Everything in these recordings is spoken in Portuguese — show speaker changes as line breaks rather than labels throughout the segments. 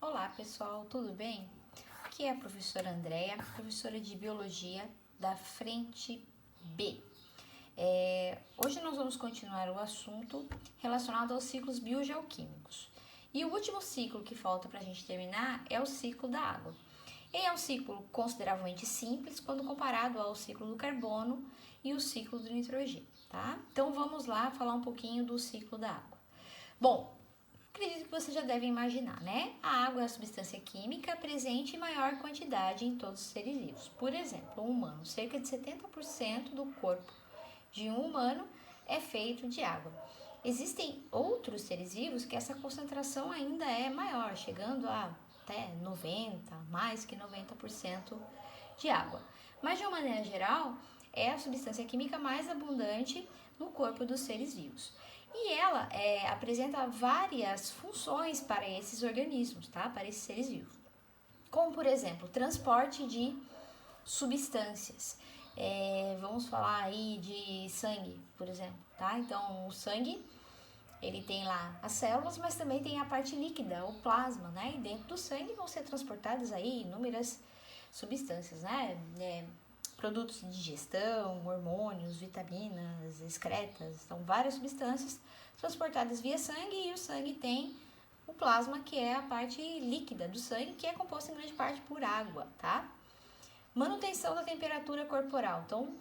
Olá pessoal, tudo bem? Aqui é a professora Andréa, professora de Biologia da Frente B. Hoje nós vamos continuar o assunto relacionado aos ciclos biogeoquímicos. E o último ciclo que falta para a gente terminar é o ciclo da água. Ele é um ciclo consideravelmente simples quando comparado ao ciclo do carbono e o ciclo do nitrogênio, tá? Então vamos lá falar um pouquinho do ciclo da água. Bom, acredito que você já deve imaginar, né? A água é a substância química presente em maior quantidade em todos os seres vivos. Por exemplo, o humano, cerca de 70% do corpo de um humano é feito de água. Existem outros seres vivos que essa concentração ainda é maior, chegando a até 90%, mais que 90% de água. Mas de uma maneira geral, é a substância química mais abundante no corpo dos seres vivos. E ela apresenta várias funções para esses organismos, tá? Para esses seres vivos. Como, por exemplo, transporte de substâncias. Vamos falar aí de sangue, por exemplo, tá? Então, o sangue, ele tem lá as células, mas também tem a parte líquida, o plasma, né? E dentro do sangue vão ser transportadas aí inúmeras substâncias, né? Produtos de digestão, hormônios, vitaminas, excretas, são várias substâncias transportadas via sangue, e o sangue tem o plasma, que é a parte líquida do sangue, que é composta em grande parte por água, tá? Manutenção da temperatura corporal. Então,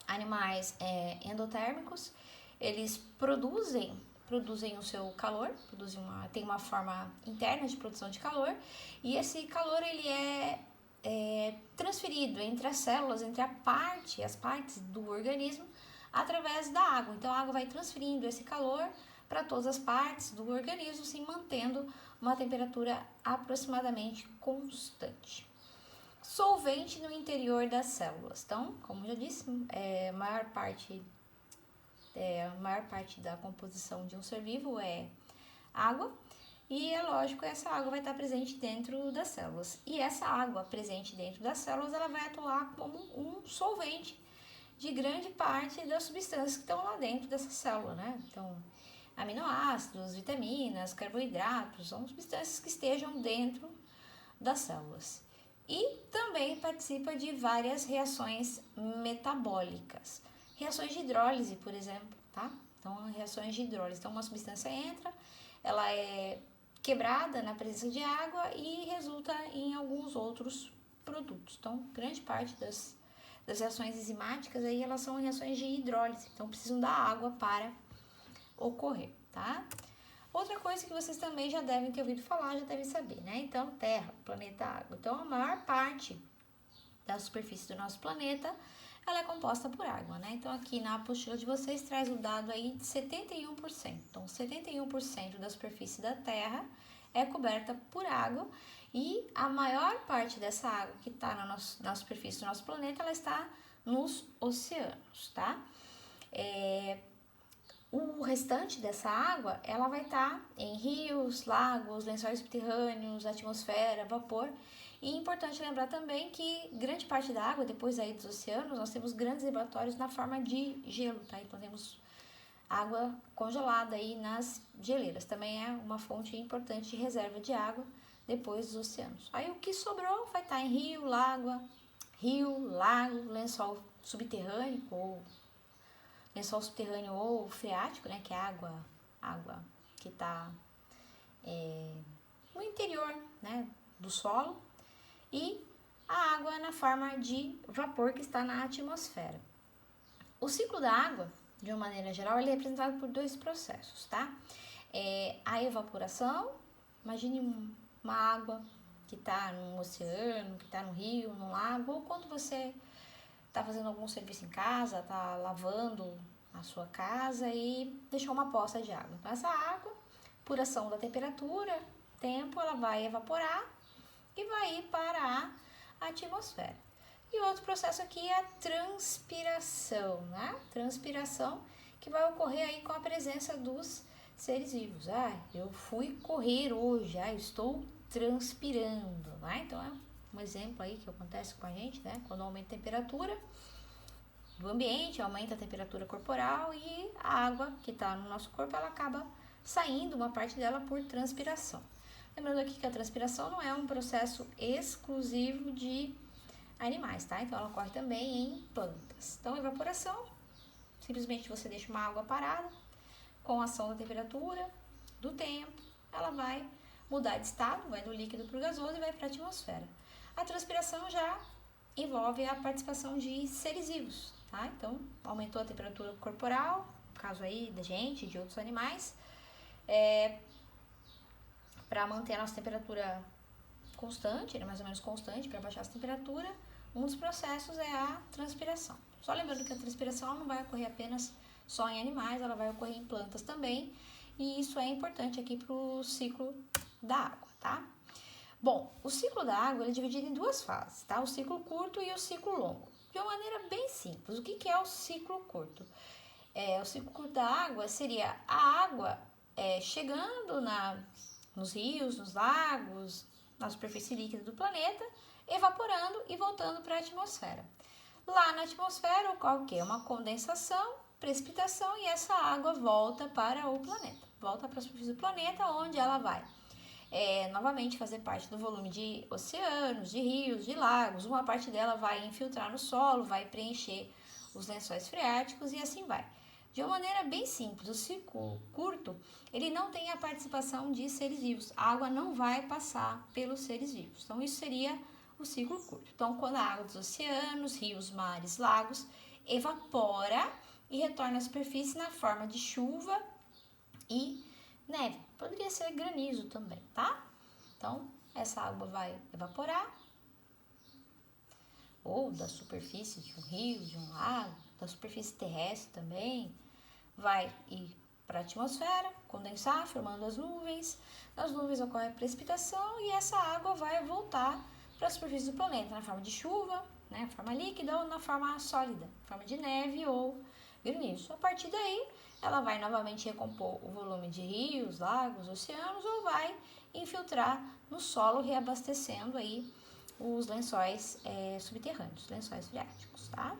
animais endotérmicos, eles produzem o seu calor, tem uma forma interna de produção de calor, e esse calor ele é transferido entre as células, entre as partes do organismo, através da água. Então a água vai transferindo esse calor para todas as partes do organismo, se mantendo uma temperatura aproximadamente constante. Solvente no interior das células. Então, como já disse, a maior parte da composição de um ser vivo é água. E é lógico, essa água vai estar presente dentro das células. E essa água presente dentro das células, ela vai atuar como um solvente de grande parte das substâncias que estão lá dentro dessa célula, né? Então, aminoácidos, vitaminas, carboidratos, são substâncias que estejam dentro das células. E também participa de várias reações metabólicas. Reações de hidrólise, por exemplo, tá? Então, reações de hidrólise. Então, uma substância entra, ela é quebrada na presença de água e resulta em alguns outros produtos. Então, grande parte das reações enzimáticas aí, elas são reações de hidrólise, então precisam da água para ocorrer, tá? Outra coisa que vocês também já devem ter ouvido falar, já devem saber, né? Então, Terra, planeta água. Então, a maior parte da superfície do nosso planeta, ela é composta por água, né? Então, aqui na apostila de vocês traz o dado aí de 71%. Então, 71% da superfície da Terra é coberta por água, e a maior parte dessa água que está na superfície do nosso planeta, ela está nos oceanos, tá? O restante dessa água, ela vai estar em rios, lagos, lençóis subterrâneos, atmosfera, vapor. E é importante lembrar também que grande parte da água, depois aí dos oceanos, nós temos grandes reservatórios na forma de gelo, tá? Então temos água congelada aí nas geleiras. Também é uma fonte importante de reserva de água depois dos oceanos. Aí o que sobrou vai estar em rio, lago, lençol subterrâneo ou freático, né, que é água que está no interior, né, do solo, e a água na forma de vapor que está na atmosfera. O ciclo da água, de uma maneira geral, ele é representado por dois processos, tá? A evaporação. Imagine uma água que está no oceano, que está no rio, no lago, ou quando você está fazendo algum serviço em casa, está lavando a sua casa e deixou uma poça de água. Então, essa água, por ação da temperatura, tempo, ela vai evaporar e vai ir para a atmosfera. E outro processo aqui é a transpiração, né? Transpiração que vai ocorrer aí com a presença dos seres vivos. Eu fui correr hoje, eu estou transpirando, né? Então, é um exemplo aí que acontece com a gente, né? Quando aumenta a temperatura do ambiente, aumenta a temperatura corporal, e a água que está no nosso corpo, ela acaba saindo, uma parte dela, por transpiração. Lembrando aqui que a transpiração não é um processo exclusivo de animais, tá? Então, ela ocorre também em plantas. Então, evaporação, simplesmente você deixa uma água parada, com a ação da temperatura, do tempo, ela vai mudar de estado, vai do líquido para o gasoso e vai para a atmosfera. A transpiração já envolve a participação de seres vivos, tá? Então, aumentou a temperatura corporal, no caso aí da gente, de outros animais, para manter a nossa temperatura constante, mais ou menos constante, para baixar essa temperatura, um dos processos é a transpiração. Só lembrando que a transpiração não vai ocorrer apenas só em animais, ela vai ocorrer em plantas também, e isso é importante aqui para o ciclo da água, tá? Bom, o ciclo da água ele é dividido em duas fases, tá? O ciclo curto e o ciclo longo. De uma maneira bem simples, o que é o ciclo curto? O ciclo curto da água seria a água chegando nos rios, nos lagos, na superfície líquida do planeta, evaporando e voltando para a atmosfera. Lá na atmosfera ocorre o quê? Uma condensação, precipitação e essa água volta para o planeta. Volta para a superfície do planeta, onde ela vai novamente fazer parte do volume de oceanos, de rios, de lagos. Uma parte dela vai infiltrar no solo, vai preencher os lençóis freáticos e assim vai. De uma maneira bem simples, o ciclo curto, ele não tem a participação de seres vivos. A água não vai passar pelos seres vivos. Então, isso seria o ciclo curto. Então, quando a água dos oceanos, rios, mares, lagos evapora e retorna à superfície na forma de chuva e neve. Poderia ser granizo também, tá? Então, essa água vai evaporar ou da superfície de um rio, de um lago, da superfície terrestre também, vai ir para a atmosfera, condensar, formando as nuvens. Das nuvens ocorre a precipitação e essa água vai voltar para a superfície do planeta na forma de chuva, né, forma líquida ou na forma sólida, forma de neve ou granizo. A partir daí, ela vai novamente recompor o volume de rios, lagos, oceanos ou vai infiltrar no solo, reabastecendo aí os lençóis subterrâneos, lençóis freáticos, tá?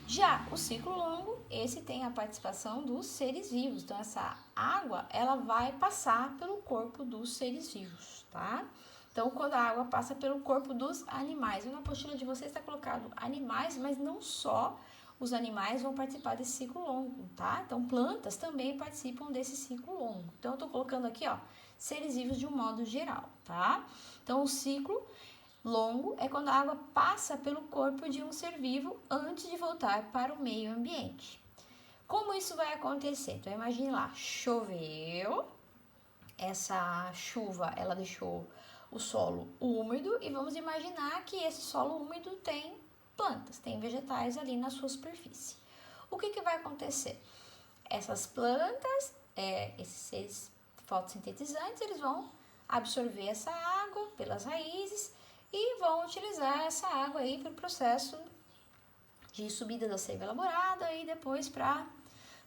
Já o ciclo longo, esse tem a participação dos seres vivos. Então, essa água, ela vai passar pelo corpo dos seres vivos, tá? Então, quando a água passa pelo corpo dos animais, na apostila de vocês está colocado animais, mas não só os animais vão participar desse ciclo longo, tá? Então, plantas também participam desse ciclo longo. Então, eu estou colocando aqui, ó, seres vivos de um modo geral, tá? Então, o ciclo longo é quando a água passa pelo corpo de um ser vivo antes de voltar para o meio ambiente. Como isso vai acontecer? Então, imagine lá, choveu, essa chuva, ela deixou o solo úmido e vamos imaginar que esse solo úmido tem plantas, tem vegetais ali na sua superfície. O que vai acontecer? Essas plantas, esses seres fotossintetizantes, eles vão absorver essa água pelas raízes e vão utilizar essa água aí para o processo de subida da seiva elaborada e depois para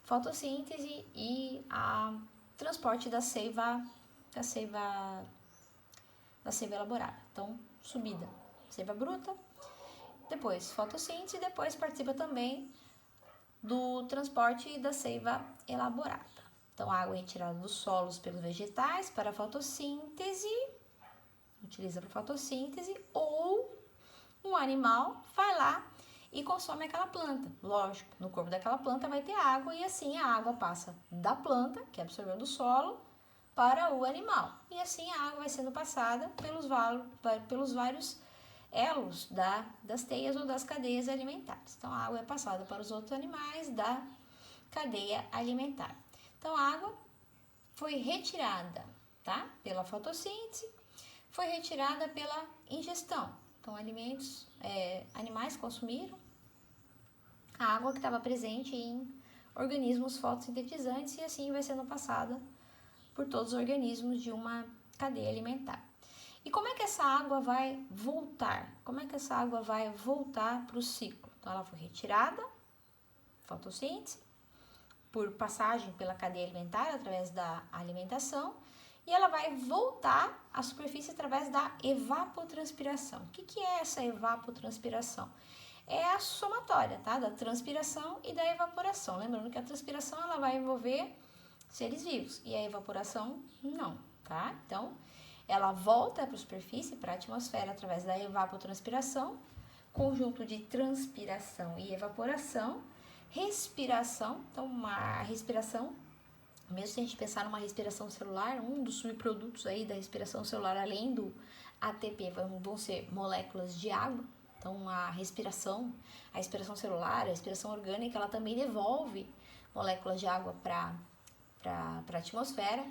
fotossíntese e a transporte da seiva elaborada. Então, subida, seiva bruta, depois fotossíntese e depois participa também do transporte da seiva elaborada. Então, a água é retirada dos solos pelos vegetais para fotossíntese, utiliza para fotossíntese, ou um animal vai lá e consome aquela planta. Lógico, no corpo daquela planta vai ter água e assim a água passa da planta, que absorveu do solo, para o animal. E assim a água vai sendo passada pelos vários elos das teias ou das cadeias alimentares. Então, a água é passada para os outros animais da cadeia alimentar. Então, a água foi retirada, tá? Pela fotossíntese, foi retirada pela ingestão. Então, animais consumiram a água que estava presente em organismos fotossintetizantes e assim vai sendo passada por todos os organismos de uma cadeia alimentar. E como é que essa água vai voltar? Como é que essa água vai voltar para o ciclo? Então, ela foi retirada, fotossíntese, por passagem pela cadeia alimentar, através da alimentação, e ela vai voltar à superfície através da evapotranspiração. O que é essa evapotranspiração? É a somatória, tá? Da transpiração e da evaporação. Lembrando que a transpiração ela vai envolver seres vivos e a evaporação não, tá? Então, ela volta para a superfície, para a atmosfera, através da evapotranspiração, conjunto de transpiração e evaporação, respiração. Então, uma respiração, mesmo se a gente pensar numa respiração celular, um dos subprodutos aí da respiração celular, além do ATP, vão ser moléculas de água. Então, a respiração celular, a respiração orgânica, ela também devolve moléculas de água para a atmosfera.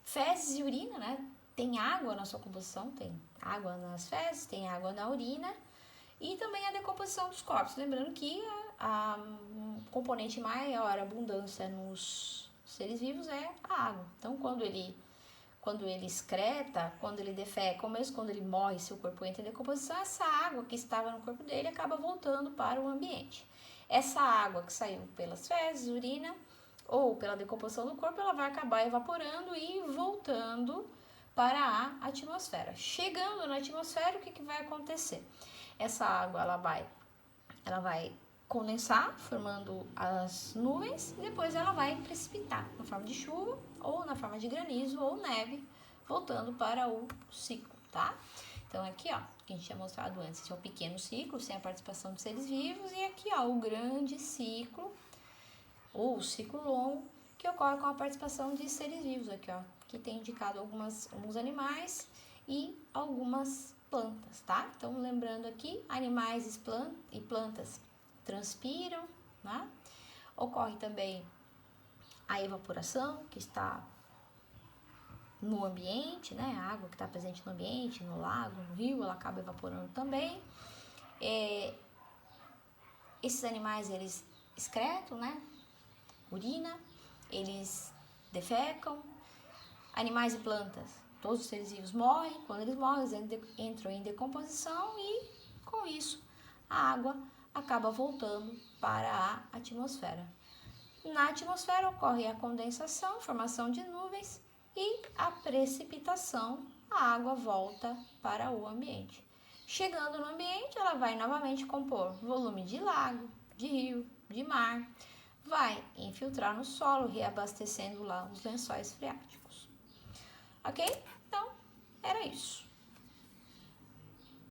Fezes e urina, né? Tem água na sua composição, tem água nas fezes, tem água na urina. E também a decomposição dos corpos. Lembrando que a componente maior abundância nos seres vivos é a água. Então, quando ele excreta, quando ele defeca, ou mesmo quando ele morre, seu corpo entra em decomposição, essa água que estava no corpo dele acaba voltando para o ambiente. Essa água que saiu pelas fezes, urina ou pela decomposição do corpo, ela vai acabar evaporando e voltando para a atmosfera. Chegando na atmosfera, o que vai acontecer? Essa água ela vai condensar, formando as nuvens, e depois ela vai precipitar na forma de chuva, ou na forma de granizo, ou neve, voltando para o ciclo, tá? Então, aqui, ó, que a gente tinha mostrado antes, esse é o pequeno ciclo, sem a participação de seres vivos, e aqui, ó, o grande ciclo, ou o ciclo longo, que ocorre com a participação de seres vivos, aqui, ó, que tem indicado alguns animais e algumas plantas, tá? Então, lembrando aqui, animais e plantas transpiram, né? Ocorre também a evaporação, que está no ambiente, né? A água que está presente no ambiente, no lago, no rio, ela acaba evaporando também. Esses animais, eles excretam, né? Urina, eles defecam. Animais e plantas, todos os seres vivos morrem. Quando eles morrem, eles entram em decomposição e, com isso, a água acaba voltando para a atmosfera. Na atmosfera ocorre a condensação, formação de nuvens e a precipitação, a água volta para o ambiente. Chegando no ambiente, ela vai novamente compor volume de lago, de rio, de mar, vai infiltrar no solo, reabastecendo lá os lençóis freáticos. Ok? Então, era isso.